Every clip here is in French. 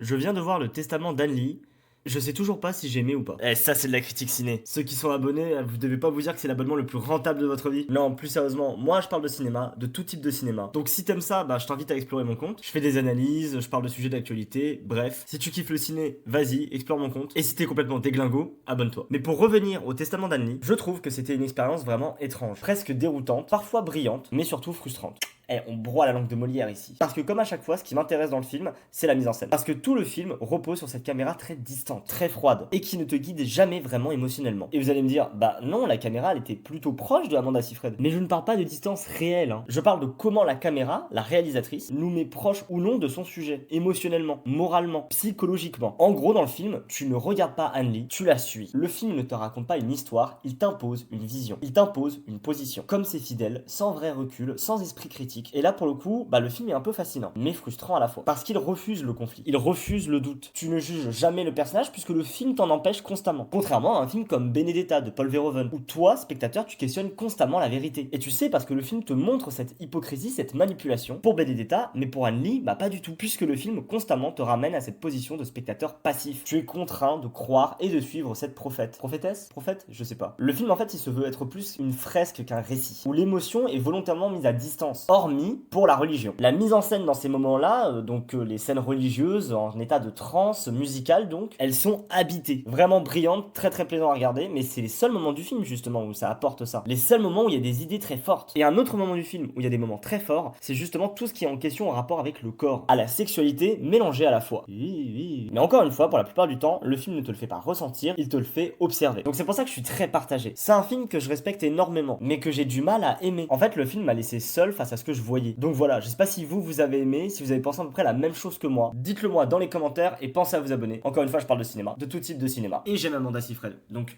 Je viens de voir Le Testament d'Anne Lee. Je sais toujours pas si j'ai aimé ou pas. Eh, ça c'est de la critique ciné. Ceux qui sont abonnés, vous devez pas vous dire que c'est l'abonnement le plus rentable de votre vie. Non, plus sérieusement, moi je parle de cinéma, de tout type de cinéma. Donc si t'aimes ça, bah je t'invite à explorer mon compte. Je fais des analyses, je parle de sujets d'actualité, bref. Si tu kiffes le ciné, vas-y, explore mon compte. Et si t'es complètement déglingo, abonne-toi. Mais pour revenir au Testament d'Anne Lee, je trouve que c'était une expérience vraiment étrange, presque déroutante, parfois brillante, mais surtout frustrante. Eh, on broie la langue de Molière ici. Parce que comme à chaque fois, ce qui m'intéresse dans le film, c'est la mise en scène. Parce que tout le film repose sur cette caméra très distante, très froide, et qui ne te guide jamais vraiment émotionnellement. Et vous allez me dire, bah non, la caméra, elle était plutôt proche de Amanda Seyfried. Mais je ne parle pas de distance réelle, hein. Je parle de comment la caméra, la réalisatrice, nous met proche ou non de son sujet, émotionnellement, moralement, psychologiquement. En gros, dans le film, tu ne regardes pas Anne Lee, tu la suis. Le film ne te raconte pas une histoire, il t'impose une vision, il t'impose une position. Comme ses fidèles, sans vrai recul, sans esprit critique. Et là, pour le coup, bah, le film est un peu fascinant, mais frustrant à la fois. Parce qu'il refuse le conflit, il refuse le doute. Tu ne juges jamais le personnage puisque le film t'en empêche constamment. Contrairement à un film comme Benedetta de Paul Verhoeven, où toi, spectateur, tu questionnes constamment la vérité. Et tu sais, parce que le film te montre cette hypocrisie, cette manipulation. Pour Benedetta, mais pour Anne Lee, bah pas du tout. Puisque le film constamment te ramène à cette position de spectateur passif. Tu es contraint de croire et de suivre cette prophète. Prophétesse? Prophète? Je sais pas. Le film, en fait, il se veut être plus une fresque qu'un récit. Où l'émotion est volontairement mise à distance. Hormis pour la religion. La mise en scène dans ces moments-là, les scènes religieuses en état de transe musicale donc, elles sont habitées, vraiment brillantes, très très plaisantes à regarder, mais c'est les seuls moments du film justement où ça apporte ça. Les seuls moments où il y a des idées très fortes. Et un autre moment du film où il y a des moments très forts, c'est justement tout ce qui est en question en rapport avec le corps, à la sexualité mélangée à la fois. Oui, oui. Mais encore une fois, pour la plupart du temps, le film ne te le fait pas ressentir, il te le fait observer. Donc c'est pour ça que je suis très partagé. C'est un film que je respecte énormément, mais que j'ai du mal à aimer. En fait, le film m'a laissé seul face à ce que je voyais. Donc voilà, je sais pas si vous avez aimé, si vous avez pensé à peu près la même chose que moi. Dites-le moi dans les commentaires et pensez à vous abonner. Encore une fois, je parle de cinéma, de tout type de cinéma. Et j'aime Amanda Seyfried, donc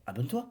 abonne-toi.